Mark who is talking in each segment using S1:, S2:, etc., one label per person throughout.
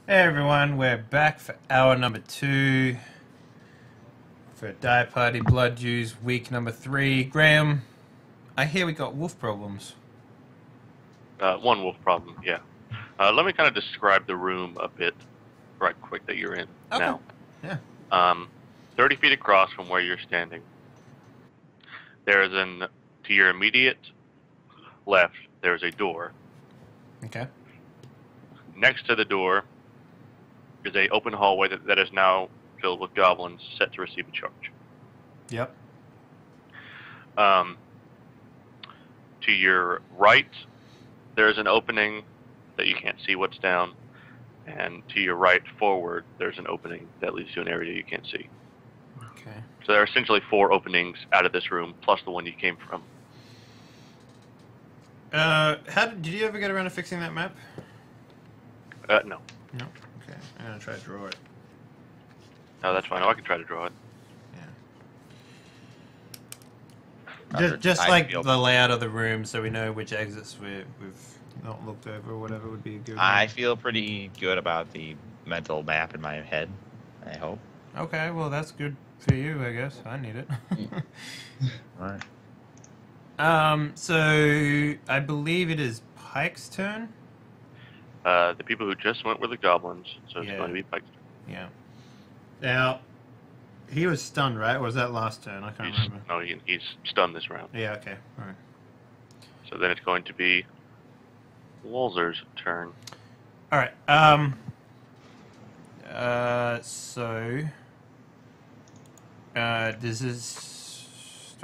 S1: Hey everyone, we're back for hour number 2 for Die Party Blood Jews week number 3. Graham, I hear we got wolf problems.
S2: One wolf problem, yeah. Let me kind of describe the room a bit right quick that you're in
S1: Okay.
S2: now.
S1: Yeah.
S2: 30 feet across from where you're standing, there's to your immediate left, there's a door.
S1: Okay.
S2: Next to the door is a open hallway that is now filled with goblins set to receive a charge.
S1: Yep.
S2: To your right, there's an opening that you can't see what's down, and to your right forward, there's an opening that leads to an area you can't see.
S1: Okay.
S2: So there are essentially 4 openings out of this room, plus the one you came from.
S1: Did you ever get around to fixing that map?
S2: No.
S1: No. Okay. I'm gonna try to draw it.
S2: No, that's fine. I can try to draw it.
S1: Yeah. Just like the layout of the room, so we know which exits we've not looked over or whatever would be a good.
S3: I feel pretty good about the mental map in my head. I hope.
S1: Okay, well that's good for you, I guess. I need it.
S3: All
S1: right. So I believe it is Pike's turn.
S2: The people who just went were the goblins, so it's going to be Pike's turn.
S1: Yeah. Now, he was stunned, right? Or was that last turn? I can't remember.
S2: No, he's stunned this round.
S1: Yeah, okay. All right.
S2: So then it's going to be Walzer's turn.
S1: All right. Do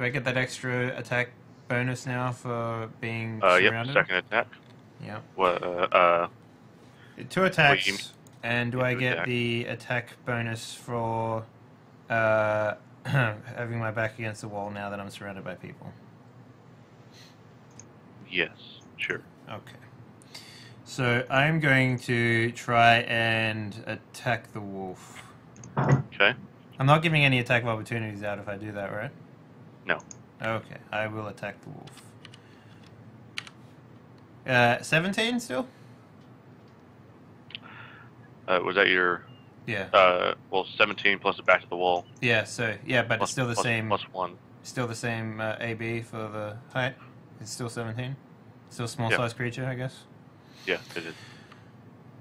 S1: I get that extra attack bonus now for being surrounded?
S2: Yep, second attack.
S1: Yeah.
S2: Well,
S1: 2 attacks, and do I get the attack bonus for having my back against the wall now that I'm surrounded by people?
S2: Yes, sure.
S1: Okay. So I'm going to try and attack the wolf.
S2: Okay.
S1: I'm not giving any attack of opportunities out if I do that, right?
S2: No.
S1: Okay, I will attack the wolf. 17 still?
S2: Was that your...
S1: Yeah.
S2: Well, 17 plus the back to the wall.
S1: Yeah, so, yeah, but
S2: plus,
S1: it's still the same...
S2: Plus 1.
S1: Still the same AB for the height? It's still 17? Still small size creature, I guess?
S2: Yeah, it is.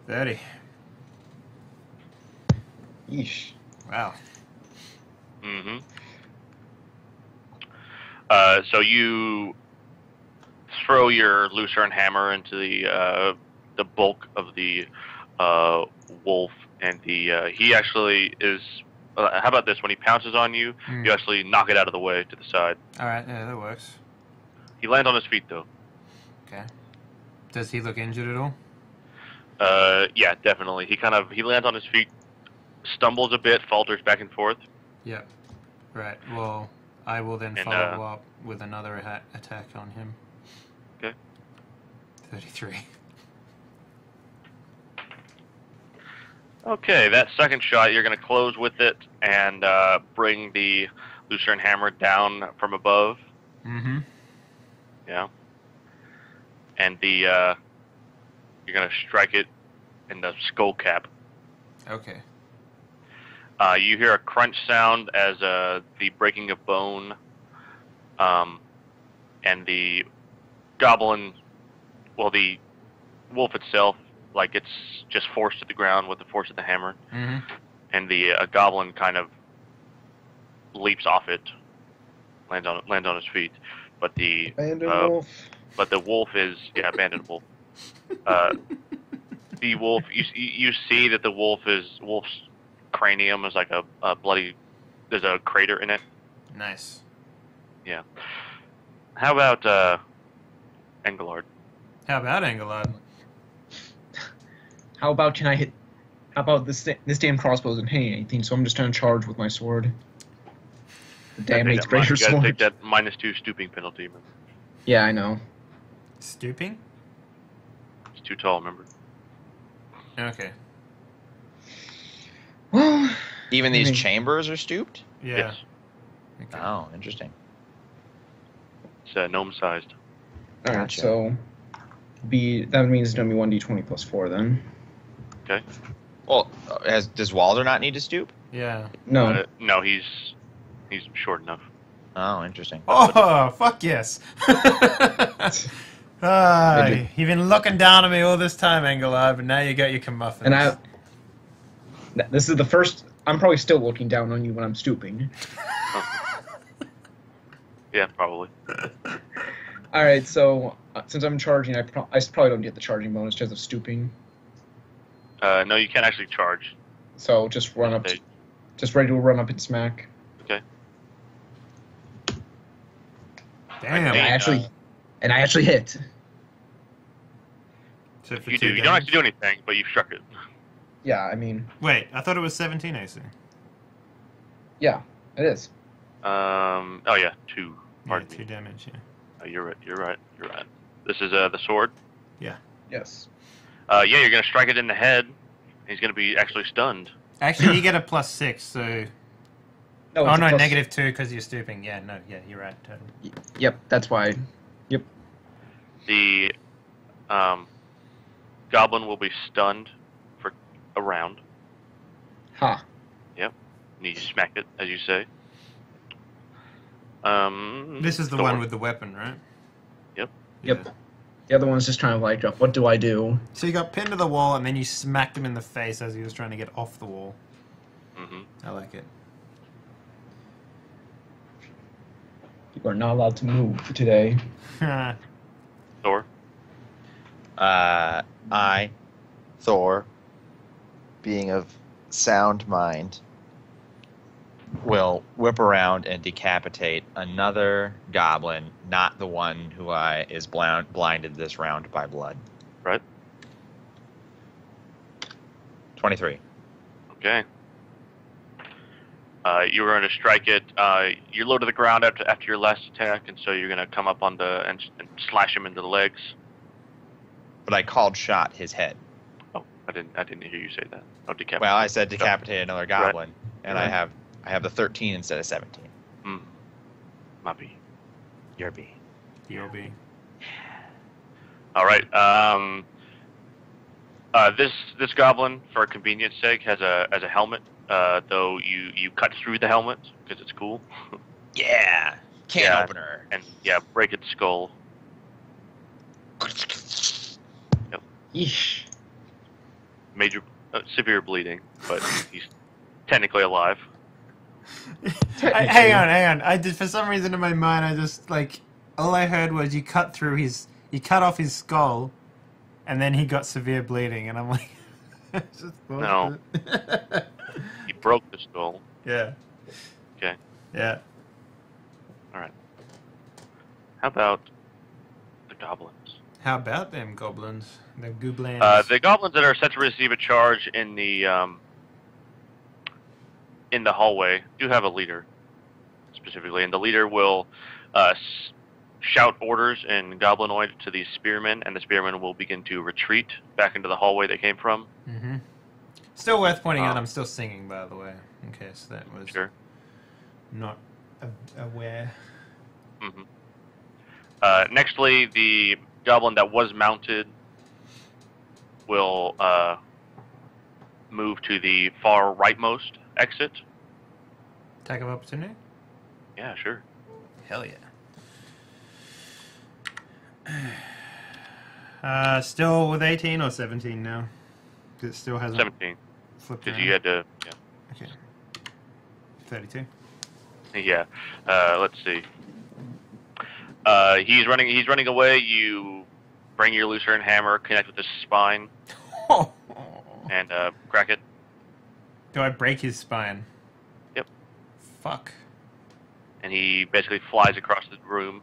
S1: 30.
S3: Yeesh.
S1: Wow.
S2: Mm-hmm. So you throw your lucerne hammer into the bulk of the wolf, and he actually is. How about this? When he pounces on you, you actually knock it out of the way to the side.
S1: All right, yeah, that works.
S2: He lands on his feet though.
S1: Okay. Does he look injured at all?
S2: Yeah, definitely. He lands on his feet, stumbles a bit, falters back and forth.
S1: Yep. Right. Well, I will then follow up with another attack on him.
S2: Okay.
S1: 33.
S2: Okay, that second shot, you're going to close with it and bring the lucerne hammer down from above.
S1: Mm-hmm.
S2: Yeah. And you're going to strike it in the skull cap.
S1: Okay.
S2: You hear a crunch sound as the breaking of bone, and the goblin, well, the wolf itself, like it's just forced to the ground with the force of the hammer, and the goblin kind of leaps off it, lands on his feet, but the
S4: wolf.
S2: But the wolf is abandoned wolf. The wolf, you see that the wolf's cranium is like a bloody. There's a crater in it.
S1: Nice.
S2: Yeah. How about Engelard?
S1: How about Engelard?
S4: How about How about this damn crossbow isn't hitting anything, so I'm just gonna charge with my sword. The damn mate's greater sword.
S2: You gotta take that -2 stooping penalty, man.
S4: Yeah, I know.
S1: Stooping?
S2: It's too tall, remember?
S1: Okay.
S4: Well,
S3: even these chambers are stooped?
S1: Yeah.
S2: Yes.
S1: Okay.
S3: Oh, interesting.
S2: It's gnome-sized.
S4: Alright, so that means it's gonna be 1d20 plus 4 then.
S2: Okay.
S3: Well, does Walder not need to stoop?
S1: Yeah.
S4: No.
S2: No, he's short enough.
S3: Oh, interesting.
S1: Oh, fuck yes. You've been looking down at me all this time, Engelard, but now you got your comeuppance.
S4: And this is the first. I'm probably still looking down on you when I'm stooping.
S2: Yeah, probably.
S4: All right, so since I'm charging, I probably don't get the charging bonus because of stooping.
S2: No, you can't actually charge.
S4: So just run up, just ready to run up and smack.
S2: Okay.
S1: Damn.
S4: And I actually hit.
S1: So for
S2: You
S1: 2
S2: do. You don't have to do anything, but you've struck it.
S4: Yeah, I mean.
S1: Wait, I thought it was 17 AC.
S4: Yeah, it is.
S2: Oh yeah, 2. Pardon
S1: Yeah,
S2: me.
S1: 2 damage, yeah.
S2: Oh, you're right. This is the sword.
S4: Yes.
S2: Yeah, you're gonna strike it in the head. He's gonna be actually stunned.
S1: Actually, you get a +6, so...
S4: No,
S1: Oh,
S4: it's a
S1: no,
S4: plus-
S1: -2 because you're stooping. Yeah, no, yeah, you're right, totally.
S4: Yep, that's why. Yep.
S2: The goblin will be stunned for a round.
S4: Ha.
S2: And you smack it, as you say.
S1: This is the
S2: Thor.
S1: one with the weapon, right?
S2: Yep.
S4: Yep. The other one's just trying to like, what do I do?
S1: So you got pinned to the wall, and then you smacked him in the face as he was trying to get off the wall.
S2: Mm-hmm.
S1: I like it.
S4: You are not allowed to move today.
S2: Thor.
S3: I, Thor, being of sound mind, will whip around and decapitate another goblin, not the one who is blinded this round by blood.
S2: Right.
S3: 23.
S2: Okay. You're going to strike it. You're low to the ground after your last attack, and so you're going to come up on and slash him into the legs.
S3: But I called shot his head.
S2: Oh, I didn't hear you say that. Oh, decapitate.
S3: Well, I said decapitate another goblin, and
S2: Right.
S3: I have the 13 instead of 17.
S2: My B.
S3: Your B.
S1: DOB.
S2: All right. This goblin, for convenience sake, has a helmet. Though you cut through the helmet because it's cool.
S3: Yeah. Can
S2: Yeah.
S3: opener.
S2: And break its skull.
S4: Yeesh.
S2: Major, severe bleeding, but he's technically alive.
S1: Hang on. I did, for some reason in my mind, I just like all I heard was you cut off his skull, and then he got severe bleeding, and I'm like, it's just
S2: No.
S1: bullshit.
S2: He broke the skull.
S1: Yeah.
S2: Okay.
S1: Yeah.
S2: All right. How about the goblins?
S1: How about them goblins? The goblins.
S2: The goblins that are set to receive a charge in the hallway do have a leader, specifically, and the leader will shout orders in Goblinoid to the spearmen, and the spearmen will begin to retreat back into the hallway they came from.
S1: Mm-hmm. Still worth pointing out, I'm still singing, by the way, in case that was
S2: Sure.
S1: not aware.
S2: Mm-hmm. Nextly, the goblin that was mounted will move to the far rightmost exit.
S1: Attack of opportunity?
S2: Yeah, sure.
S1: Hell yeah. Still with 18 or 17 now? 'Cause it still hasn't
S2: 17.
S1: flipped
S2: Because
S1: around.
S2: you had to,
S1: Okay. 32.
S2: yeah. Let's see. He's running away. You bring your Lucerne hammer, connect with his spine, and crack it.
S1: Do I break his spine?
S2: Yep.
S1: Fuck.
S2: And he basically flies across the room.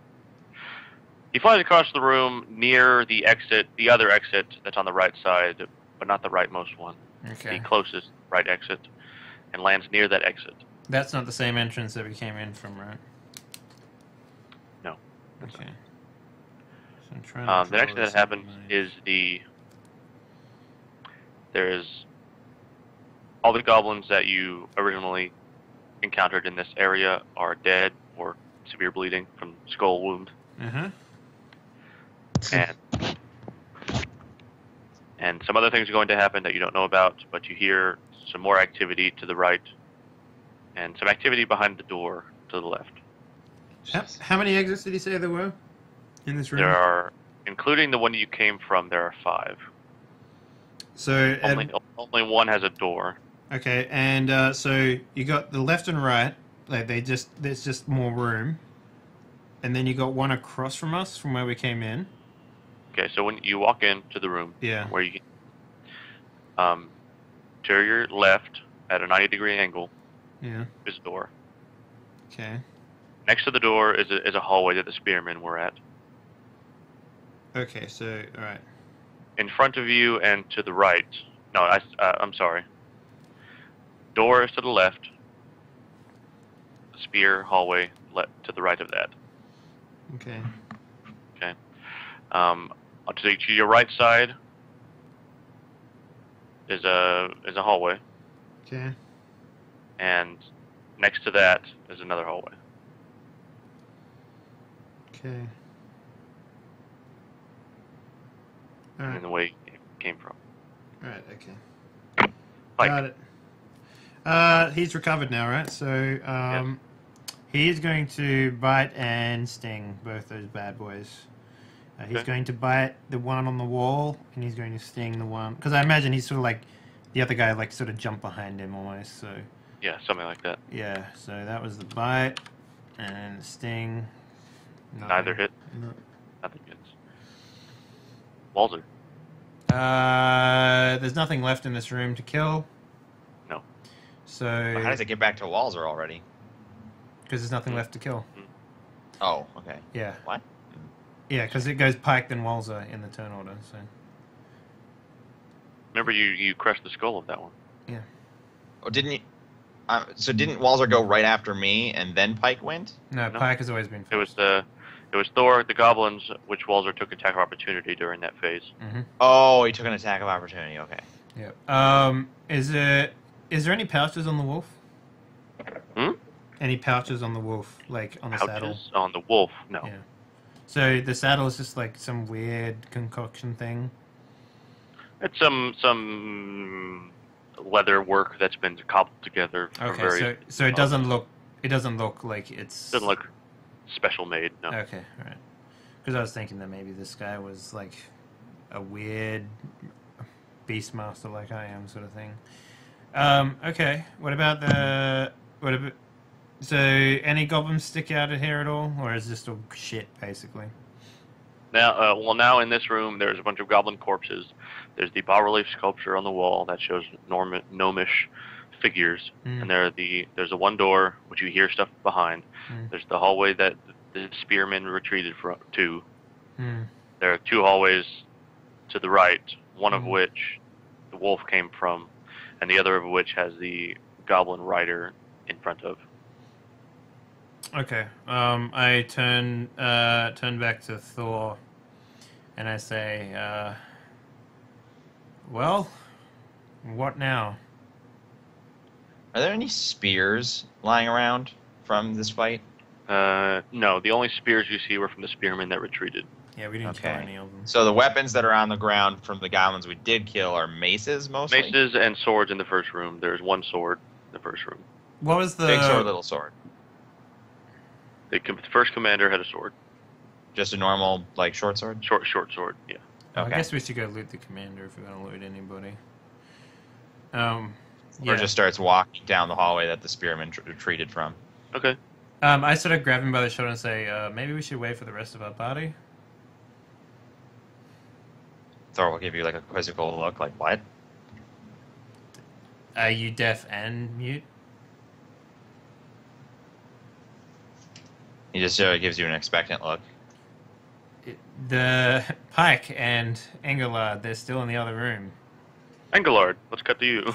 S2: He flies across the room near the other exit that's on the right side, but not the rightmost one.
S1: Okay.
S2: The closest right exit, and lands near that exit.
S1: That's not the same entrance that we came in from, right?
S2: No. That's
S1: Okay. So I'm trying to
S2: The next
S1: draw
S2: thing that
S1: this in
S2: happens
S1: mind.
S2: is there's all the goblins that you originally encountered in this area are dead or severe bleeding from skull wound.
S1: Uh-huh.
S2: And And some other things are going to happen that you don't know about, but you hear some more activity to the right, and some activity behind the door to the left.
S1: How many exits did you say there were in this room?
S2: There are, including the one you came from, there are 5.
S1: So
S2: Only one has a door.
S1: okay, and so you got the left and right. Like there's just more room, and then you got one across from us from where we came in.
S2: Okay, so when you walk into the room,
S1: Yeah.
S2: where you, to your left at a 90-degree angle,
S1: Yeah.
S2: is a door.
S1: Okay.
S2: Next to the door is a hallway that the spearmen were at.
S1: Okay. So all right.
S2: In front of you and to the right. No, I'm sorry. Door is to the left. Spear hallway to the right of that.
S1: Okay.
S2: Okay. To your right side is a hallway,
S1: Okay.
S2: and next to that is another hallway.
S1: Okay. All
S2: And
S1: right.
S2: the way it came from.
S1: All right. Okay.
S2: Pike.
S1: Got it. He's recovered now, right? So, he's going to bite and sting both those bad boys. He's
S2: Okay.
S1: going to bite the one on the wall, and he's going to sting the one... Because I imagine he's sort of like... The other guy, like, sort of jumped behind him almost, so...
S2: Yeah, something like that.
S1: Yeah, so that was the bite, and the sting... Nothing.
S2: Neither hit.
S1: No.
S2: Nothing hits. Walzer.
S1: There's nothing left in this room to kill.
S2: No.
S1: So...
S3: Well, how does it get back to Walzer already?
S1: Because there's nothing left to kill.
S3: Oh, okay.
S1: Yeah.
S3: What?
S1: Yeah, because it goes Pike then Walzer in the turn order. So
S2: Remember, you crushed the skull of that one.
S1: yeah.
S3: Oh, didn't you? So didn't Walzer go right after me and then Pike went?
S1: No,
S2: No.
S1: Pike has always been first.
S2: It was Thor, the goblins, which Walzer took attack of opportunity during that phase.
S1: Mm-hmm.
S3: Oh, he took an attack of opportunity. Okay.
S1: Yeah. Is there any pouches on the wolf?
S2: Hmm?
S1: Any pouches on the wolf, like on the saddle?
S2: Pouches on the wolf. No.
S1: Yeah. So the saddle is just like some weird concoction thing.
S2: It's some leather work that's been cobbled together. From
S1: Okay,
S2: very,
S1: so it doesn't look like it's
S2: doesn't look special made. No.
S1: Okay, all right. Because I was thinking that maybe this guy was like a weird beastmaster like I am, sort of thing. Okay. So any goblins stick out of here at all, or is this all shit basically?
S2: Now in this room, there's a bunch of goblin corpses. There's the bas-relief sculpture on the wall that shows gnomish figures, and there's the one door which you hear stuff behind. There's the hallway that the spearmen retreated to. There are 2 hallways to the right, one of which the wolf came from, and the other of which has the goblin rider in front of.
S1: Okay. I turn back to Thor, and I say, well, what now?
S3: Are there any spears lying around from this fight?
S2: No, the only spears you see were from the spearmen that retreated.
S1: Yeah, we didn't kill any of them.
S3: So the weapons that are on the ground from the goblins we did kill are maces mostly?
S2: Maces and swords in the first room. There's 1 sword in the first room.
S1: What was the
S3: Big sword, little sword?
S2: The first commander had a sword.
S3: Just a normal, like, short sword?
S2: Short sword, yeah.
S1: I
S3: Okay.
S1: guess we should go loot the commander if we're gonna loot anybody.
S3: Or just starts walking down the hallway that the spearmen retreated from.
S2: Okay.
S1: I sort of grab him by the shoulder and say, maybe we should wait for the rest of our party.
S3: Thor will give you, like, a quizzical look, like, what?
S1: Are you deaf and mute?
S3: He just gives you an expectant look.
S1: The Pike and Engelard, they're still in the other room.
S2: Engelard, let's cut to you.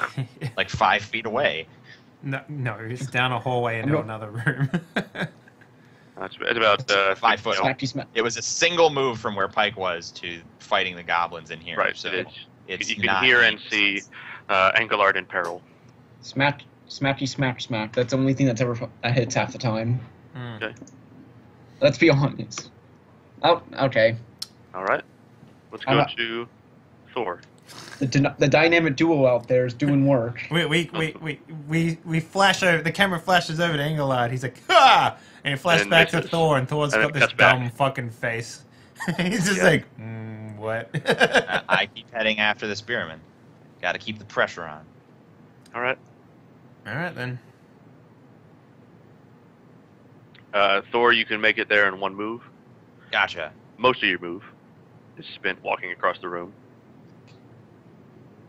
S3: Like 5 feet away.
S1: No, it's down a hallway into another room.
S2: It's about
S3: 5 foot.
S4: Smacky smack.
S3: It was a single move from where Pike was to fighting the goblins in here.
S2: Right,
S3: So it's
S2: you can
S3: not
S2: hear and see Engelard in peril.
S4: Smacky smack. That's the only thing that's ever hits half the time.
S2: Okay.
S4: Let's be honest. Oh, okay.
S2: All right. Let's
S4: I'm
S2: go
S4: not-
S2: to Thor.
S4: The dynamic duo out there is doing work.
S1: We flash over. The camera flashes over to Engelard. He's like, "Ah!" And it flashes
S2: And
S1: back to
S2: misses.
S1: Thor, and Thor's
S2: And
S1: got
S2: it
S1: this
S2: cuts back.
S1: dumb fucking face. He's just
S2: Yeah.
S1: like, what?
S3: I keep heading after the spearman. Got to keep the pressure on.
S2: All right.
S1: All right then.
S2: Thor, you can make it there in one move.
S3: Gotcha.
S2: Most of your move is spent walking across the room.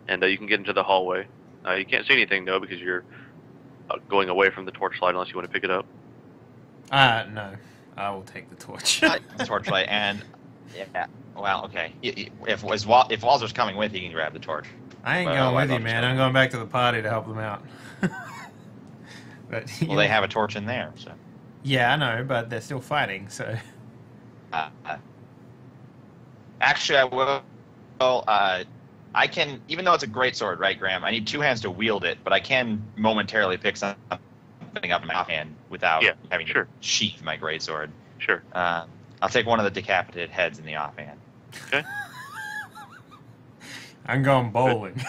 S2: And you can get into the hallway. You can't see anything, though, because you're going away from the torchlight unless you want to pick it up.
S1: No. I will take the torch.
S3: Torchlight and yeah. Well, okay. If Walzer's coming with, he can grab the torch.
S1: I ain't
S3: Well,
S1: going with
S3: I
S1: you,
S3: thought
S1: man.
S3: so.
S1: I'm going back to the party to help them out. But
S3: Well, they have a torch in there, so.
S1: Yeah, I know, but they're still fighting, so.
S3: Actually, I will. I can, even though it's a great sword, right, Graham? I need two hands to wield it, but I can momentarily pick something up in my offhand without having to sheath my great sword.
S2: Sure.
S3: I'll take one of the decapitated heads in the offhand.
S2: Okay.
S1: I'm going bowling.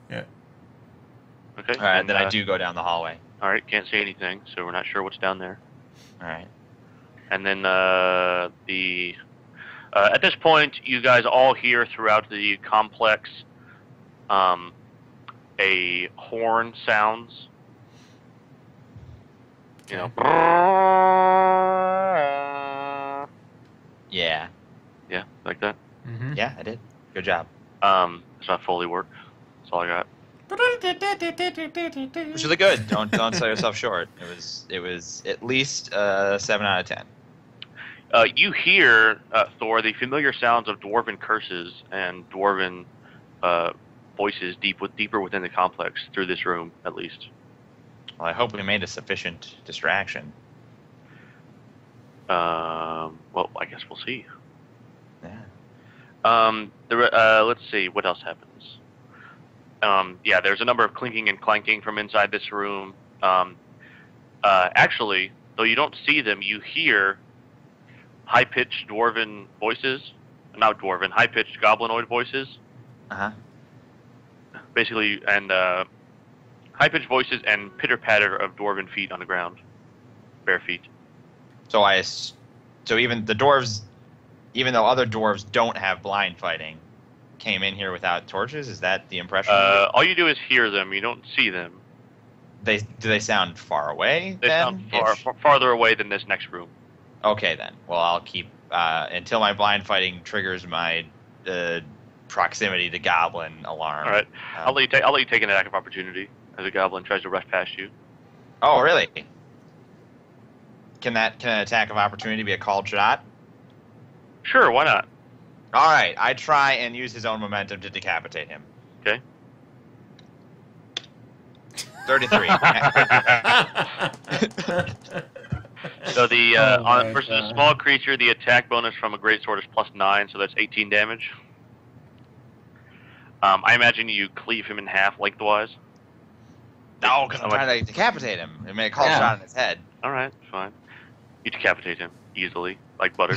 S1: Yeah.
S2: Okay.
S3: All right, and then I do go down the hallway.
S2: All right, can't see anything, so we're not sure what's down there.
S3: All right.
S2: And then at this point, you guys all hear throughout the complex a horn sounds. You know.
S3: Yeah.
S2: Yeah, like that.
S1: Mm-hmm.
S3: Yeah, I did. Good job.
S2: It's not Foley work. That's all I got.
S3: Which is really good. Don't sell yourself short. It was at least 7 out of 10.
S2: You hear, Thor, the familiar sounds of dwarven curses and dwarven voices deeper within the complex, through this room, at least.
S3: Well, I hope we made a sufficient distraction.
S2: Well, I guess we'll see.
S3: Yeah.
S2: Let's see, what else happens? Yeah, there's a number of clinking and clanking from inside this room. Actually, though you don't see them, you hear high-pitched dwarven voices. Not dwarven, high-pitched goblinoid voices.
S3: Uh-huh.
S2: Basically, and high-pitched voices and pitter-patter of dwarven feet on the ground. Bare feet.
S3: So even the dwarves, even though other dwarves don't have blind fighting, came in here without torches? Is that the impression?
S2: All you do is hear them. You don't see them.
S3: Do they sound far away?
S2: They
S3: then?
S2: sound farther away than this next room.
S3: Okay, then. Well, I'll keep until my blind fighting triggers my proximity to goblin alarm.
S2: All right. I'll let you take an attack of opportunity as a goblin tries to rush past you.
S3: Oh, really? Can an attack of opportunity be a called shot?
S2: Sure, why not?
S3: All right, I try and use his own momentum to decapitate him.
S2: Okay.
S3: 33.
S2: So versus a small creature, the attack bonus from a greatsword is +9, so that's 18 damage. I imagine you cleave him in half lengthwise.
S3: No, because I'm trying to decapitate him. I made a called shot in his head.
S2: All right, fine. You decapitate him easily, like butter.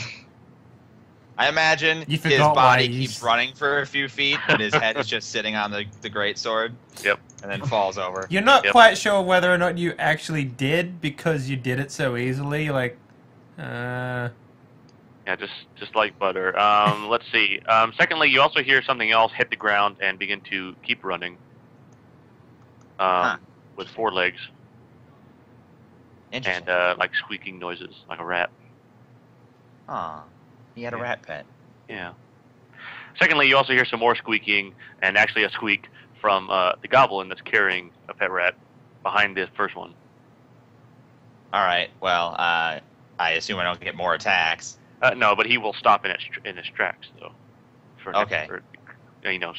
S3: I imagine his body keeps running for a few feet, but his head is just sitting on the greatsword.
S2: Yep.
S3: And then falls over.
S1: You're not quite sure whether or not you actually did because you did it so easily. Like,
S2: yeah, just like butter. Let's see. Secondly, you also hear something else hit the ground and begin to keep running. With 4 legs.
S3: Interesting.
S2: And like squeaking noises, like a rat.
S3: Aw. He had a rat pet.
S2: Yeah. Secondly, you also hear some more squeaking, and actually a squeak from the goblin that's carrying a pet rat behind the first one.
S3: All right. Well, I assume I don't get more attacks.
S2: No, but he will stop in his tracks, though. For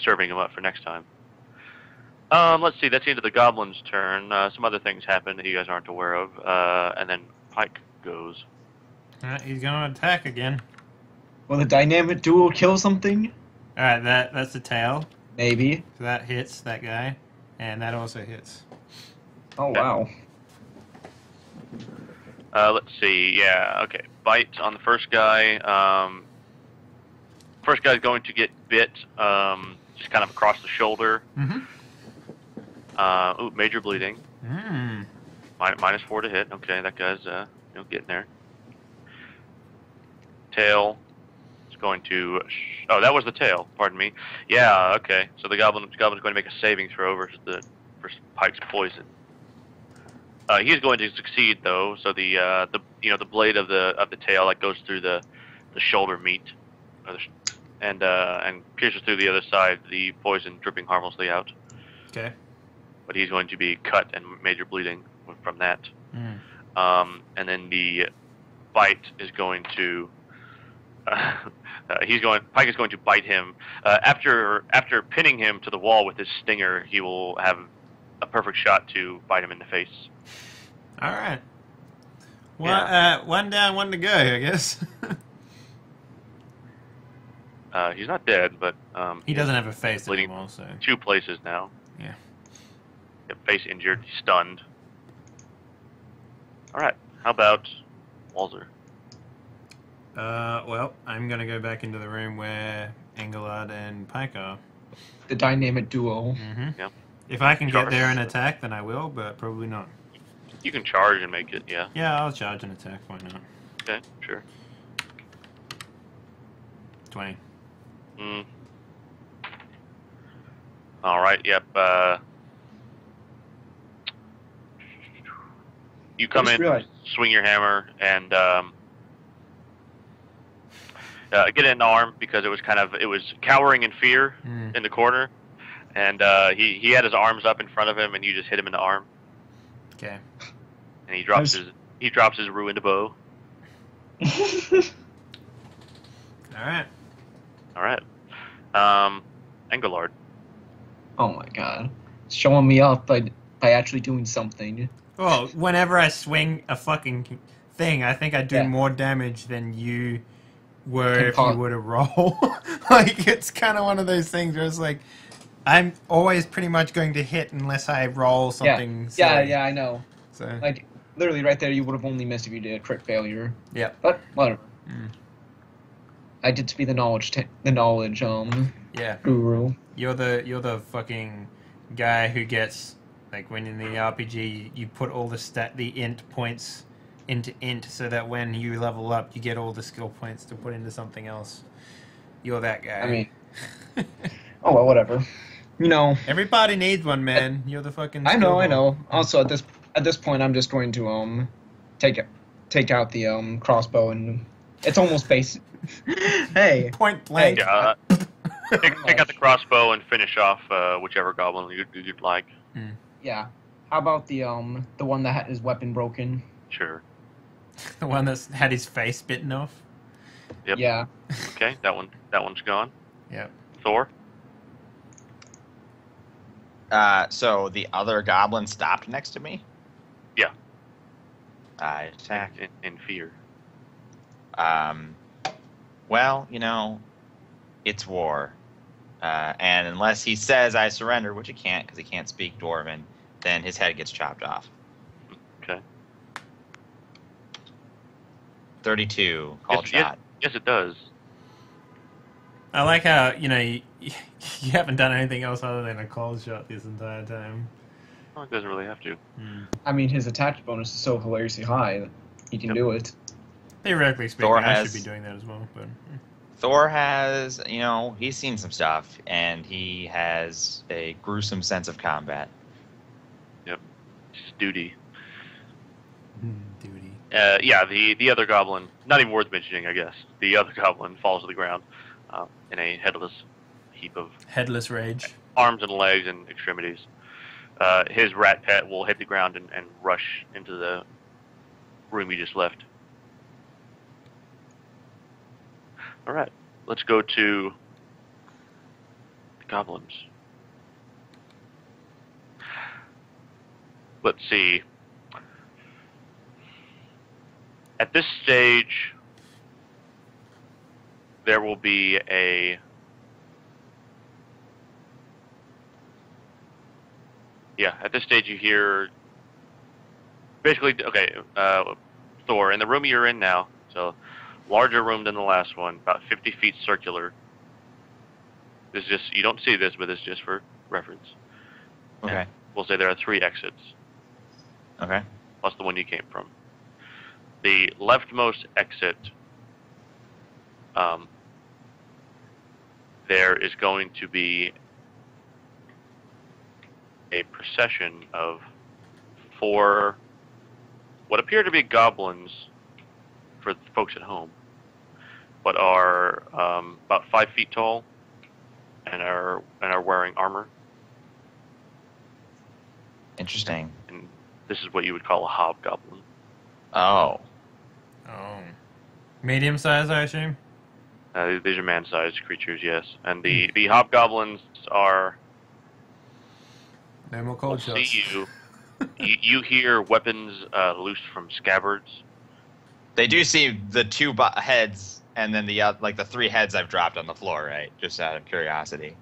S2: serving him up for next time. Let's see. That's the end of the goblin's turn. Some other things happen that you guys aren't aware of, and then Pike goes.
S1: all right, he's gonna attack again.
S4: Will the dynamic duo kill something?
S1: All right, that's the tail.
S4: Maybe.
S1: So that hits that guy, and that also hits.
S4: Oh, wow.
S2: Let's see. Yeah, okay. Bite on the first guy. first guy's going to get bit, just kind of across the shoulder. Ooh, major bleeding. -4 to hit. Okay, that guy's getting there. Tail is going to. Oh, that was the tail. Pardon me. Yeah. Okay. So the goblin's going to make a saving throw versus Pike's poison. He's going to succeed though. So the blade of the tail that goes through the shoulder meat, and pierces through the other side. The poison dripping harmlessly out.
S1: Okay.
S2: But he's going to be cut and major bleeding from that. And then the bite is going to. Pike is going to bite him. After pinning him to the wall with his stinger, he will have a perfect shot to bite him in the face.
S1: All right. Well, one down, one to go, I guess.
S2: He's not dead, but
S1: he doesn't have a face
S2: bleeding
S1: anymore. So
S2: 2 places now.
S1: yeah.
S2: Face injured, stunned. All right. How about Walzer?
S1: Well, I'm gonna go back into the room where Engelard and Pike are.
S4: The dynamic duo.
S2: Yeah.
S1: If I can get there and attack, then I will, but probably not.
S2: You can charge and make it, yeah.
S1: Yeah, I'll charge and attack. Why not?
S2: Okay, sure.
S1: 20.
S2: All right. Yep. You come in, swing your hammer, and get an arm because it was cowering in fear in the corner, and he had his arms up in front of him, and you just hit him in the arm.
S1: Okay.
S2: And he drops his ruined bow.
S1: All
S2: right. Engelard.
S4: Oh my god. Showing me off by actually doing something.
S1: Well, whenever I swing a fucking thing, I think I do more damage than you were if you were to roll. Like, it's kind of one of those things where it's like, I'm always pretty much going to hit unless I roll something.
S4: Yeah, I know.
S1: So,
S4: like, literally right there, you would have only missed if you did a crit failure.
S1: Yeah.
S4: But whatever. I did to be the knowledge guru.
S1: You're the fucking guy who gets, like, when in the RPG you put all the int points into int so that when you level up you get all the skill points to put into something else. You're that guy.
S4: I mean, oh well, whatever. You know,
S1: everybody needs one, man. You're the fucking.
S4: I know. Also, at this point, I'm just going to take out the crossbow, and it's almost basic. Hey,
S1: point blank.
S2: Yeah. Take out the crossbow and finish off whichever goblin you'd like.
S4: Yeah. How about the one that had his weapon broken?
S2: Sure.
S1: The one that's had his face bitten off?
S2: Yep.
S4: Yeah.
S2: Okay, that one's gone.
S1: Yep.
S2: Thor?
S3: So the other goblin stopped next to me?
S2: Yeah.
S3: I attacked.
S2: In fear.
S3: Well, it's war. And unless he says I surrender, which he can't because he can't speak Dwarven, then his head gets chopped off.
S2: Okay.
S3: 32, called shot.
S2: Yes, it does.
S1: I like how, you haven't done anything else other than a cold shot this entire time.
S2: Well, it doesn't really have to.
S4: I mean, his attack bonus is so hilariously high that he can do it.
S1: Theoretically speaking, I should be doing that as well. But
S3: Thor has, he's seen some stuff, and he has a gruesome sense of combat.
S2: Yep. It's duty.
S1: Duty.
S2: Yeah, the other goblin, not even worth mentioning, I guess. The other goblin falls to the ground in a headless heap of...
S1: Headless rage.
S2: Arms and legs and extremities. His rat pet will hit the ground and rush into the room you just left. All right, let's go to the goblins. Let's see. At this stage, there will be a... Yeah, at this stage you hear... Basically, okay, Thor, in the room you're in now, so larger room than the last one, about 50 feet circular, This is just, you don't see this, but it's just for reference.
S3: Okay.
S2: And we'll say there are 3 exits.
S3: Okay.
S2: Plus the one you came from. The leftmost exit, there is going to be a procession of 4 what appear to be goblins for the folks at home, but are about 5 feet tall and are wearing armor.
S3: Interesting.
S2: And this is what you would call a hobgoblin.
S3: Oh.
S1: Oh. Medium size, I assume?
S2: These are man-sized creatures, yes. And the hobgoblins are...
S1: No more cold shots.
S2: See you hear weapons loosed from scabbards.
S3: They do see the 2 heads and then the like the 3 heads I've dropped on the floor, right? Just out of curiosity.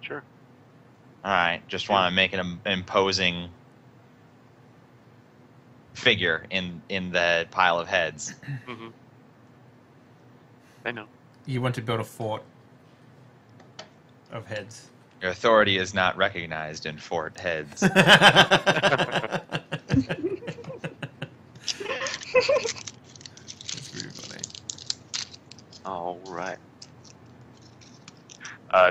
S2: Sure.
S3: All right. Just want to make an imposing figure in the pile of heads.
S2: Mm-hmm. I know.
S1: You want to build a fort of heads.
S3: Your authority is not recognized in fort heads.
S1: That's pretty funny.
S2: All right.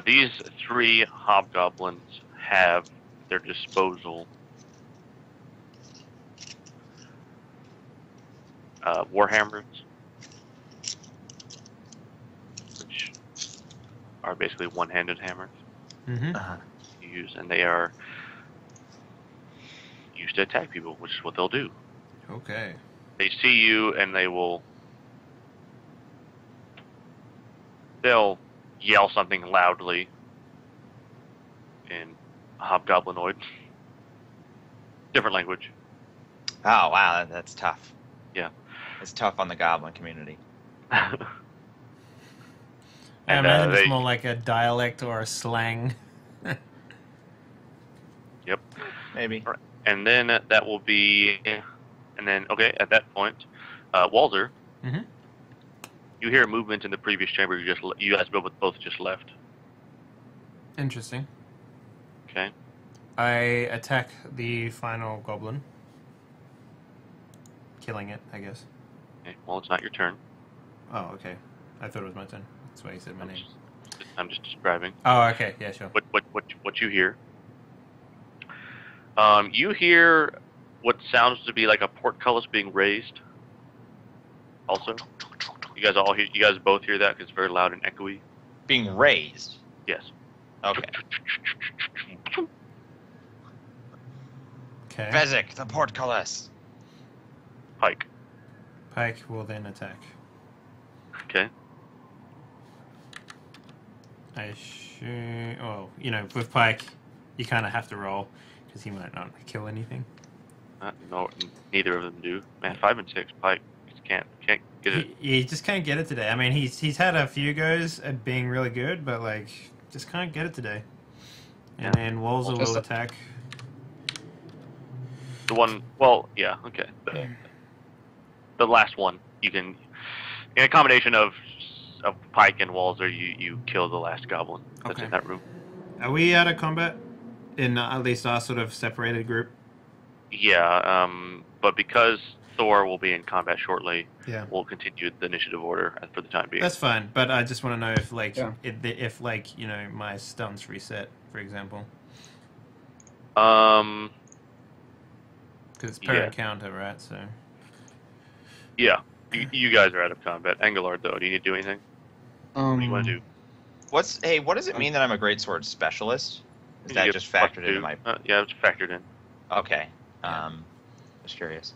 S2: These 3 hobgoblins have at their disposal warhammers, which are basically one-handed hammers.
S1: Mm-hmm.
S2: You use, and they are used to attack people, which is what they'll do.
S1: Okay.
S2: They see you, and they'll yell something loudly in hobgoblinoid. Different language.
S3: Oh, wow. That's tough.
S2: Yeah.
S3: It's tough on the goblin community.
S1: I imagine it's more like a dialect or a slang.
S2: Yep.
S3: Maybe.
S2: Right. And then that will be... And then, okay, at that point, Walter,
S1: Mm-hmm.
S2: you hear movement in the previous chamber you guys both just left.
S1: Interesting.
S2: Okay.
S1: I attack the final goblin. Killing it, I guess.
S2: Okay. Well, it's not your turn.
S1: Oh, okay. I thought it was my turn. That's why you said my name.
S2: I'm just describing.
S1: Oh, okay. Yeah, sure.
S2: What you hear. You hear what sounds to be like a portcullis being raised. Also, you guys both hear that because it's very loud and echoey.
S3: Being raised.
S2: Yes.
S3: Okay.
S1: Okay.
S3: Vezek, the portcullis.
S2: Pike.
S1: Pike will then attack.
S2: Okay.
S1: Oh, with Pike, you kind of have to roll because he might not kill anything.
S2: No, neither of them do. Man, 5 and 6, Pike just can't get it.
S1: He just can't get it today. I mean, he's had a few goes at being really good, but like just can't get it today. And then Walzer will attack.
S2: The one, well, yeah, okay. The last one, you can, in a combination of Pike and Walzer, you kill the last goblin that's in that room.
S1: Are we out of combat in at least our sort of separated group?
S2: Yeah, but because Thor will be in combat shortly,
S1: yeah,
S2: we'll continue the initiative order for the time being.
S1: That's fine, but I just want to know if if my stunts reset, for example.
S2: Because
S1: it's per encounter, right? So.
S2: Yeah, you guys are out of combat. Engelard, though, do you need to do anything? What do you want to do?
S3: What does it mean that I'm a greatsword specialist? Is that just factored into my...
S2: yeah, it's factored in.
S3: Okay. Just curious.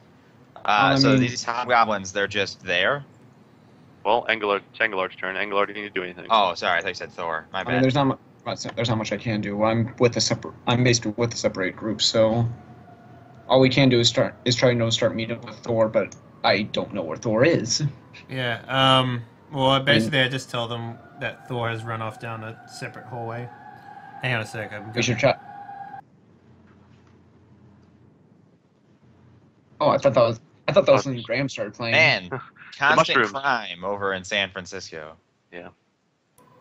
S3: So these hobgoblins, they're just there?
S2: Well, it's Engelard's turn. Engelard, do you need to do anything?
S3: Oh, sorry, I thought you said Thor. My bad.
S4: I mean, there's not much I can do. I'm basically with the separate group, so all we can do is try to start meeting with Thor, but I don't know where Thor is.
S1: Yeah. Well, basically, I just tell them that Thor has run off down a separate hallway. Hang on a sec.
S4: We should try. Oh, I thought that was when Graham started playing.
S3: Man, constant crime over in San Francisco.
S2: Yeah.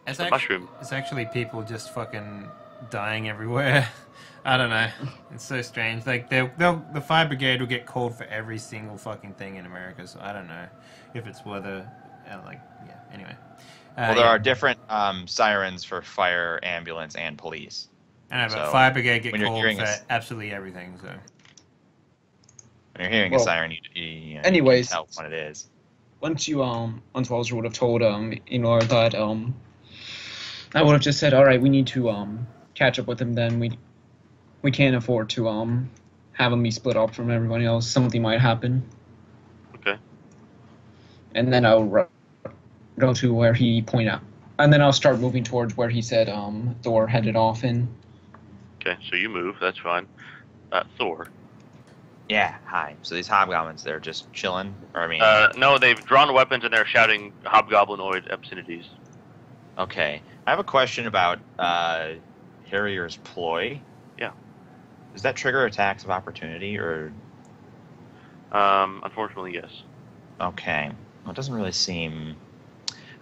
S1: It's
S2: a mushroom.
S1: It's actually people just fucking dying everywhere. I don't know. It's so strange. Like the fire brigade will get called for every single fucking thing in America. So I don't know if it's whether Anyway.
S3: Well, there are different sirens for fire, ambulance, and police.
S1: I know, but fire brigade get called for absolutely everything. So
S3: when you're hearing a siren, you
S4: anyways,
S3: can tell what it is.
S4: Once Walter would have told that I would have just said, all right, we need to catch up with him. Then we can't afford to have him be split up from everybody else. Something might happen.
S2: Okay.
S4: And then I'll go to where he pointed out, and then I'll start moving towards where he said Thor headed off in.
S2: Okay, so you move. That's fine. Thor.
S3: Yeah, hi. So these hobgoblins, they're just chilling? Or, I mean...
S2: no, they've drawn weapons and they're shouting hobgoblinoid obscenities.
S3: Okay. I have a question about Harrier's ploy.
S2: Yeah.
S3: Does that trigger attacks of opportunity, or...
S2: Unfortunately, yes.
S3: Okay. Well, it doesn't really seem...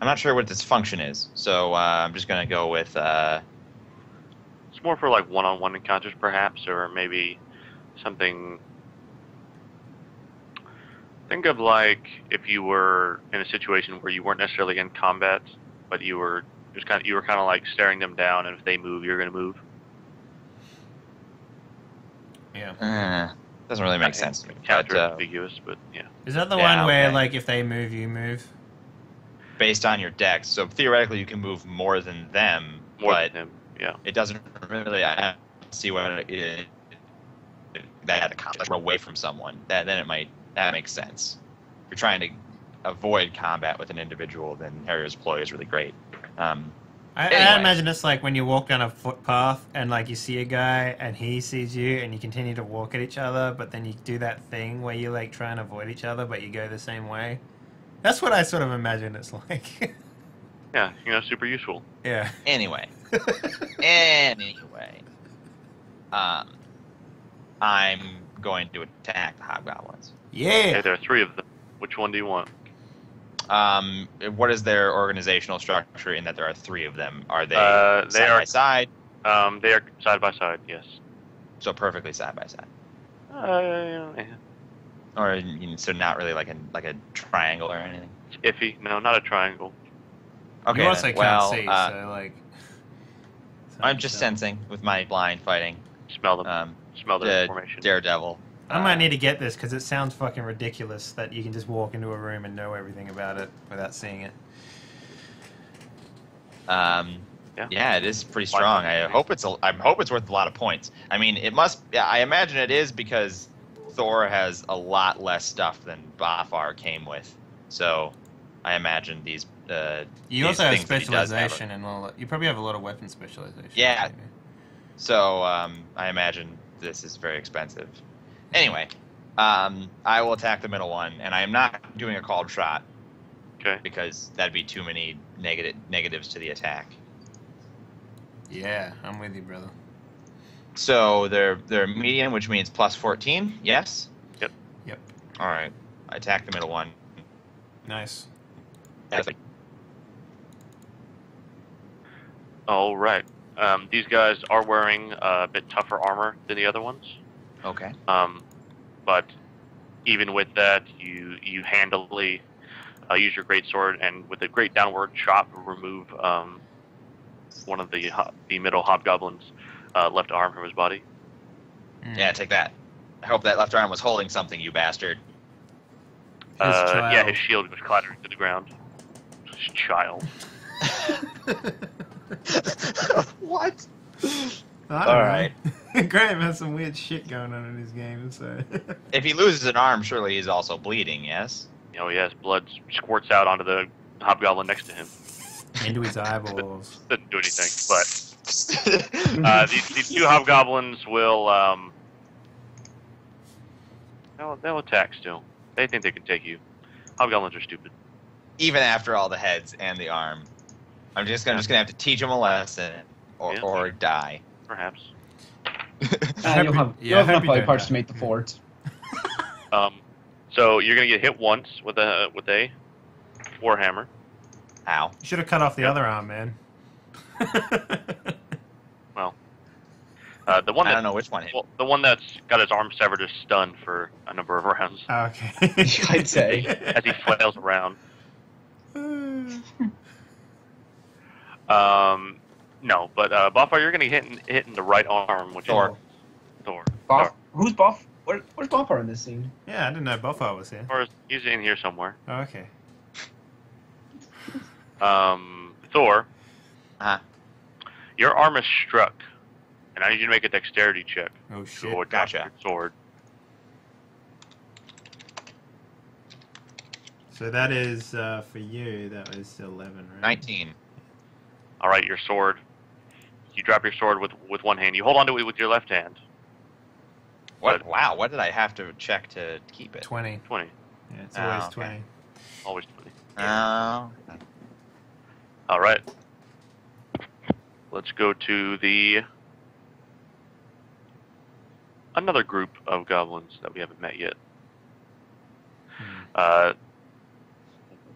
S3: I'm not sure what this function is, so I'm just going to go with...
S2: It's more for, like, one-on-one encounters, perhaps, or maybe something... Think of, like, if you were in a situation where you weren't necessarily in combat, but you were kind of like staring them down, and if they move, you're going to move.
S1: Yeah.
S3: Doesn't really make sense to me.
S2: Counter-ambiguous, but yeah.
S1: Is that the one where, like, if they move, you move?
S3: Based on your dex. So theoretically, you can move more than them, but
S2: yeah.
S3: It doesn't really... I don't see what it is that accomplishes away from someone. Then it might... That makes sense. If you're trying to avoid combat with an individual, then Harrier's ploy is really great.
S1: I imagine it's like when you walk down a footpath and like you see a guy and he sees you and you continue to walk at each other, but then you do that thing where you like try and avoid each other, but you go the same way. That's what I sort of imagine it's like.
S2: Yeah, super useful.
S1: Yeah.
S3: Anyway. I'm going to attack the hobgoblins.
S1: Yeah.
S2: Okay, there are 3 of them. Which one do you want?
S3: What is their organizational structure in that there are 3 of them? Are they side by side?
S2: They are side by side, yes.
S3: So perfectly side by side.
S2: Yeah.
S3: Or so not really like a triangle or anything.
S2: It's iffy. No, not a triangle.
S3: Okay.
S1: You also can't see, so like.
S3: I'm just sensing with my blind fighting.
S2: Smell them. Smell their information.
S3: Daredevil.
S1: I might need to get this because it sounds fucking ridiculous that you can just walk into a room and know everything about it without seeing it.
S3: Yeah, it is pretty strong. I hope it's worth a lot of points. I mean, it must. I imagine it is because Thor has a lot less stuff than Bafar came with. So, I imagine these.
S1: You also have specialization and all that. You probably have a lot of weapon specialization.
S3: Yeah. Maybe. So I imagine this is very expensive. Anyway, I will attack the middle one, and I am not doing a called shot.
S2: Okay.
S3: Because that'd be too many negatives to the attack.
S1: Yeah, I'm with you, brother.
S3: So they're medium, which means plus 14. Yes.
S1: Yep.
S3: All right. I attack the middle one.
S1: Nice.
S2: All right. These guys are wearing a bit tougher armor than the other ones.
S3: Okay.
S2: But even with that, you handily use your greatsword, and with a great downward chop, remove one of the middle hobgoblin's left arm from his body.
S3: Yeah, take that. I hope that left arm was holding something, you bastard.
S2: Yeah, his shield was clattering to the ground. His child.
S3: What?
S1: All right. Graham has some weird shit going on in his game, so.
S3: If he loses an arm, surely he's also bleeding, yes?
S2: Oh, yes. Blood squirts out onto the hobgoblin next to him.
S1: Into his eyeballs.
S2: Doesn't do anything, but these 2 hobgoblins will they'll attack still. They think they can take you. Hobgoblins are stupid.
S3: Even after all the heads and the arm. I'm just gonna have to teach them a lesson, or die.
S2: Perhaps.
S4: You'll have enough body parts to make the fort.
S2: So you're gonna get hit once with a warhammer.
S3: Ow!
S1: You should have cut off the other arm, man.
S2: Well, the one
S3: I don't know which one hit.
S2: Well, the one that's got his arm severed is stunned for a number of rounds.
S1: Okay.
S4: I'd say.
S2: As he flails around. No, but Buffar, you're gonna hit in the right arm, which
S3: Thor.
S2: is Thor.
S4: Buff? Who's Buff? Where's Buffar in this scene?
S1: Yeah, I didn't know Buffalo was here.
S2: Thor, he's in here somewhere.
S1: Oh, okay.
S2: Thor, your arm is struck, and I need you to make a dexterity check.
S1: Oh shit!
S2: So
S3: Gotcha.
S2: Sword.
S1: So that is for you. That was 11, right?
S3: 19.
S2: All right, your sword. You drop your sword with one hand. You hold onto it with your left hand.
S3: What? Wow, what did I have to check to keep it?
S1: 20.
S2: 20.
S1: Yeah, it's always
S3: okay.
S1: 20.
S2: Always 20.
S3: Oh.
S2: All right. Let's go to another group of goblins that we haven't met yet.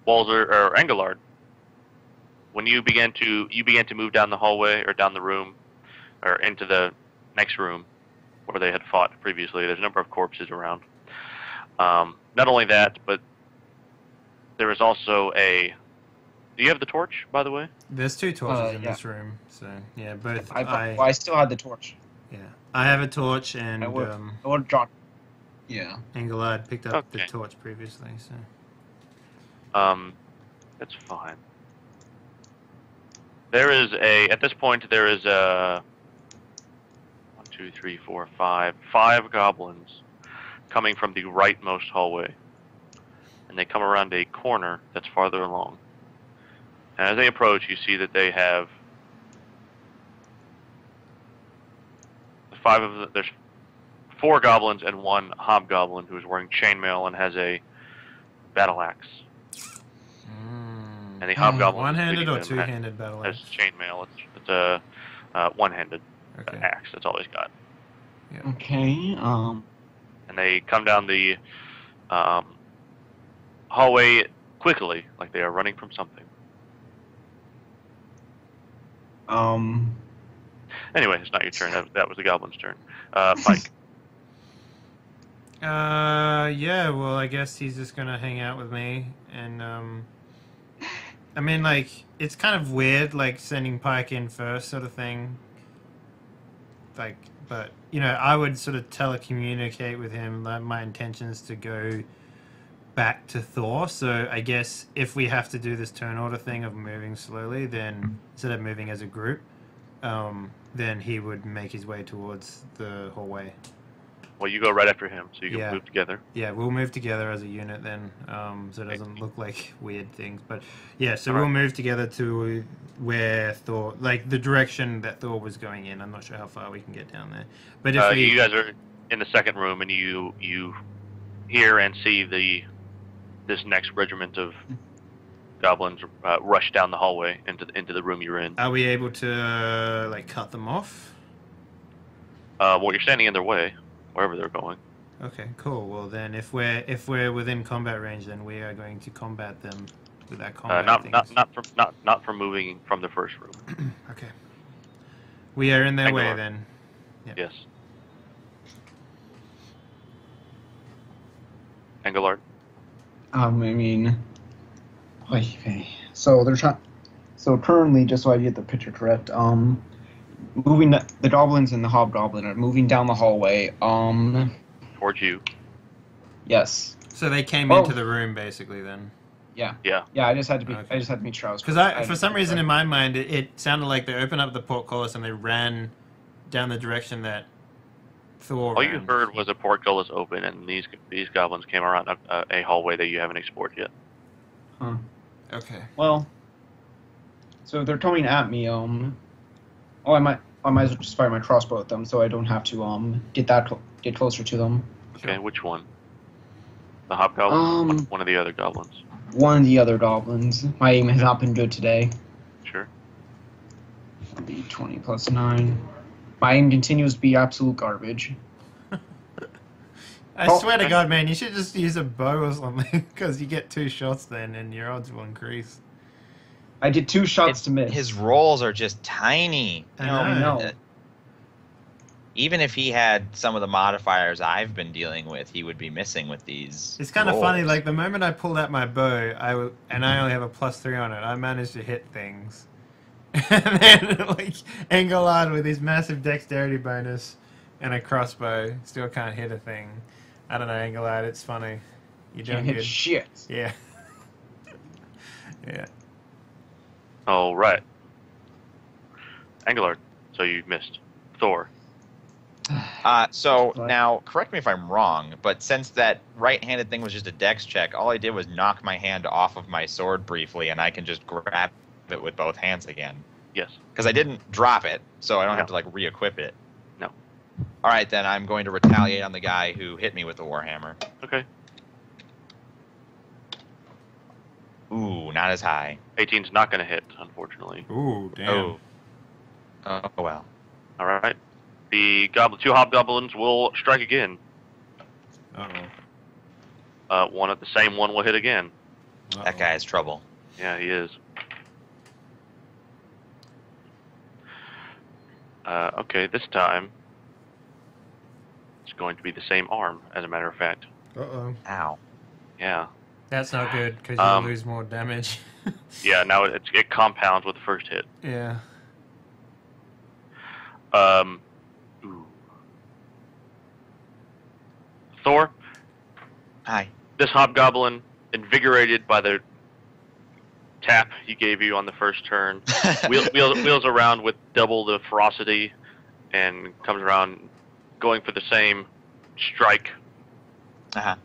S2: Walzer or Engelard. When you began to move down the hallway or down the room or into the next room where they had fought previously, there's a number of corpses around. Not only that, but there is also a... Do you have the torch, by the way?
S1: There's 2 torches in this room, so yeah, both.
S4: I still had the torch.
S1: Yeah, I have a torch, and
S4: I would drop. Yeah.
S1: Engelard picked up the torch previously, so.
S2: That's fine. There is at this point, there is 1, 2, 3, 4, 5 goblins coming from the rightmost hallway. And they come around a corner that's farther along. And as they approach, you see that they have 5 of them. There's 4 goblins and 1 hobgoblin who is wearing chainmail and has a battle axe. And the hobgoblin
S1: one-handed or two-handed battle axe?
S2: Has chainmail. It's a one-handed axe. That's all he's got.
S1: Yeah.
S4: Okay.
S2: And they come down the hallway quickly, like they are running from something. Anyway, it's not your turn. That was the goblin's turn. Mike.
S1: Yeah, well, I guess he's just gonna hang out with me, and, I mean, like, it's kind of weird, like, sending Pike in first sort of thing. Like, but, you know, I would sort of telecommunicate with him, like, my intentions to go back to Thor, so I guess if we have to do this turn order thing of moving slowly, then, instead of moving as a group, then he would make his way towards the hallway.
S2: Well, you go right after him, so you can move together.
S1: Yeah, we'll move together as a unit then, so it doesn't look like weird things. But yeah, so we'll move together to where Thor, like the direction that Thor was going in. I'm not sure how far we can get down there. But if
S2: you guys are in the second room and you hear and see this next regiment of goblins rush down the hallway into the room you're in.
S1: Are we able to like cut them off?
S2: Well, you're standing in their way. Wherever they're going.
S1: Okay, cool. Well, then, if we're within combat range, then we are going to combat them with that combat.
S2: Not from moving from the first room.
S1: Okay. We are in their way then. Yep.
S2: Yes. Engelard.
S4: I mean, okay. So they're trying. So currently, just so I get the picture correct, moving the goblins and the hobgoblin are moving down the hallway.
S2: Towards you.
S4: Yes.
S1: So they came into the room basically then.
S4: Yeah.
S2: Yeah.
S4: Yeah. I just had to be. Okay. I just had to make sure I was.
S1: Because for some reason in my mind it sounded like they opened up the portcullis and they ran down the direction that Thor.
S2: All you heard was a portcullis open, and these goblins came around a hallway that you haven't explored yet.
S4: Huh.
S1: Okay.
S4: Well. So they're coming at me. Oh, I might as well just fire my crossbow at them, so I don't have to get closer to them.
S2: Okay, which one? The hobgoblin? One of the other goblins?
S4: One of the other goblins. My aim has not been good today.
S2: Sure.
S4: That'll be 20 plus 9. My aim continues to be absolute garbage.
S1: I swear to God, man, you should just use a bow or something, because you get 2 shots then, and your odds will increase.
S4: I did 2 shots to miss.
S3: His rolls are just tiny.
S4: I know.
S3: Even if he had some of the modifiers I've been dealing with, he would be missing with these.
S1: It's kind of funny. Like the moment I pulled out my bow, and I only have a +3 on it. I managed to hit things, and then like Engelard with his massive dexterity bonus and a crossbow still can't hit a thing. I don't know, Engelard. It's funny. You're doing
S4: Can't hit
S1: good.
S4: shit.
S1: Yeah. Yeah.
S2: All right. Engelard. So you missed. Thor.
S3: So now, correct me if I'm wrong, but since that right-handed thing was just a dex check, all I did was knock my hand off of my sword briefly, and I can just grab it with both hands again.
S2: Yes.
S3: Because I didn't drop it, so I don't have to, like, re-equip it.
S2: No.
S3: All right, then I'm going to retaliate on the guy who hit me with the warhammer.
S2: Okay.
S3: Ooh, not as high.
S2: 18's not going to hit, unfortunately.
S1: Ooh, damn.
S3: Oh, well.
S2: All right. The 2 hobgoblins will strike again.
S1: Uh-oh.
S2: One at the same one will hit again.
S1: Uh-oh.
S3: That guy has trouble.
S2: Yeah, he is. Okay, this time it's going to be the same arm, as a matter of fact.
S1: Uh-oh.
S3: Ow.
S2: Yeah.
S1: That's not good, because you'll lose more damage.
S2: Yeah, now it compounds with the first hit.
S1: Yeah.
S2: Ooh. Thor,
S3: Hi.
S2: this hobgoblin, invigorated by the tap he gave you on the first turn, wheels around with double the ferocity and comes around going for the same strike.
S3: Uh-huh.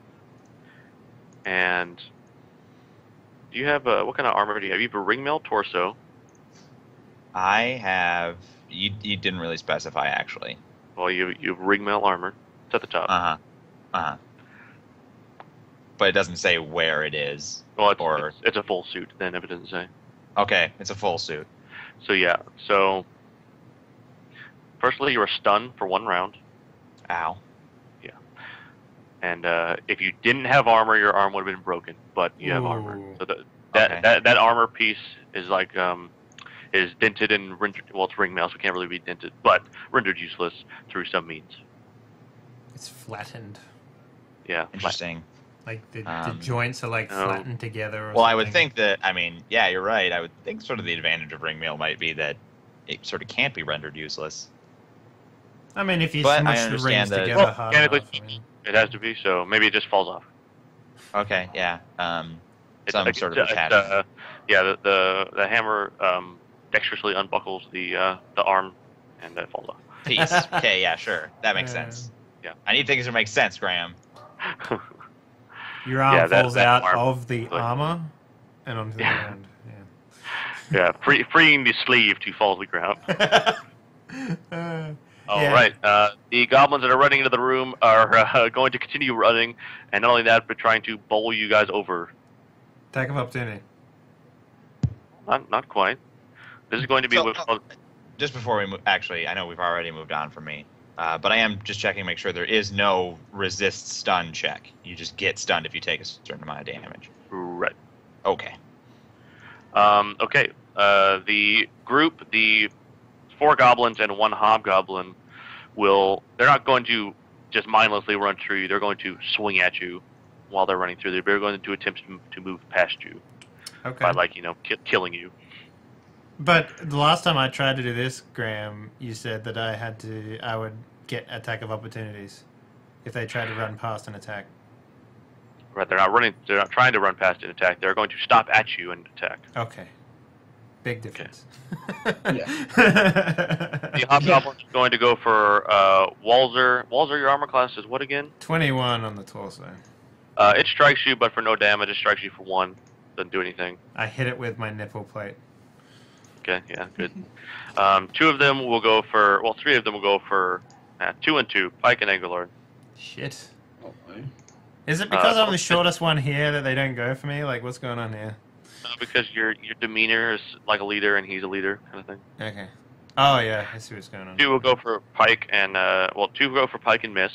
S2: And do you have what kind of armor do you have? You have a ringmail torso.
S3: I have... You didn't really specify, actually.
S2: Well, you have ringmail armor. It's at the top.
S3: Uh-huh. Uh-huh. But it doesn't say where it is.
S2: Well, it's a full suit, then, if it doesn't say.
S3: Okay, it's a full suit.
S2: So, yeah. So, firstly, you're stunned for 1 round.
S3: Ow.
S2: Yeah. And if you didn't have armor, your arm would have been broken. But you have armor. So that armor piece is like... is dented and rendered, well, it's ringmail, so it can't really be dented, but rendered useless through some means.
S1: It's flattened.
S2: Yeah.
S3: Interesting.
S1: Like the joints are like flattened together. Or
S3: well, I would think that, I mean, yeah, you're right. I would think sort of the advantage of ringmail might be that it sort of can't be rendered useless.
S1: I mean, if you
S3: But
S1: smush the rings together hard enough,
S2: it has to be, so maybe it just falls off.
S3: Okay, yeah. Some sort of a
S2: yeah, the hammer dexterously unbuckles the arm, and it falls off.
S3: Piece. Okay, yeah, sure. That makes sense.
S2: Yeah.
S3: I need things to make sense, Graham.
S1: Your arm falls out of the armor and onto the ground.
S2: Yeah. Yeah, freeing the sleeve to fall to the ground. All right. The goblins that are running into the room are going to continue running, and not only that, but trying to bowl you guys over.
S1: Attack of opportunity.
S2: Not quite. This is going to be...
S3: just before we move... Actually, I know we've already moved on from me. But I am just checking to make sure there is no resist stun check. You just get stunned if you take a certain amount of damage.
S2: Right.
S3: Okay.
S2: Okay. The group, the 4 goblins and 1 hobgoblin, they're not going to just mindlessly run through you. They're going to swing at you while they're running through. They're going to attempt to move past you.
S1: Okay.
S2: By, like, killing you.
S1: But the last time I tried to do this, Graham, you said that I would get attack of opportunities if they tried to run past an attack.
S2: Right, they're not trying to run past an attack. They're going to stop at you and attack.
S1: Okay. Big difference.
S3: Okay.
S2: The hobgoblin's going to go for Walzer. Walzer, your armor class is what again?
S1: 21 on the torso.
S2: It strikes you, but for no damage. It strikes you for 1. Doesn't do anything.
S1: I hit it with my nipple plate.
S2: Okay, yeah, good. 2 of them will go for... Well, 3 of them will go for 2 and 2. Pike and Engelard.
S1: Shit.
S4: Oh, boy.
S1: Is it because I'm the shortest one here that they don't go for me? Like, what's going on here?
S2: Because your demeanor is like a leader and he's a leader kind of thing.
S1: Okay. Oh, yeah, I see what's going on.
S2: 2 will go for Pike and... 2 will go for Pike and miss.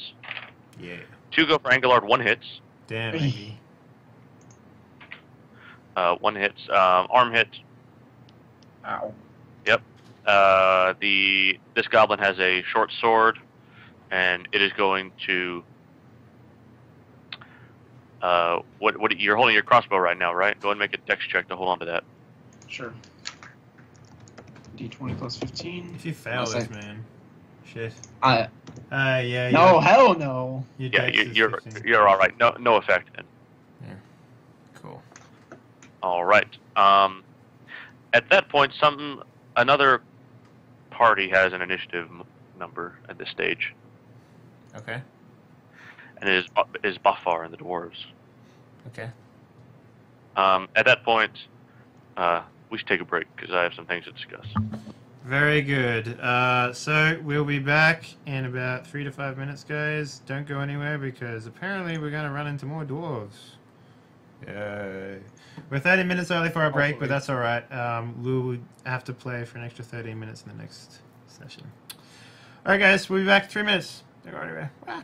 S1: Yeah.
S2: 2 go for Engelard, 1 hits.
S1: Damn, Iggy.
S2: 1 hits. Arm hit.
S4: Ow.
S2: Yep. This goblin has a short sword, and it is going to. What you're holding your crossbow right now, right? Go ahead and make a dex check to hold on to that.
S4: Sure. D20 plus 15.
S1: If you fail this, man, shit. Yeah.
S4: No, hell no.
S2: Yeah, you're all right. No effect then.
S1: Yeah. Cool.
S2: All right. At that point, another party has an initiative number at this stage.
S1: Okay.
S2: And it is Bafar and the dwarves.
S1: Okay.
S2: At that point, we should take a break because I have some things to discuss.
S1: Very good. So we'll be back in about 3 to 5 minutes, guys. Don't go anywhere because apparently we're going to run into more dwarves. Yay. We're 30 minutes early for our break, but that's all right. We'll have to play for an extra 13 minutes in the next session. All right, guys. We'll be back in 3 minutes. Don't go anywhere. Ah.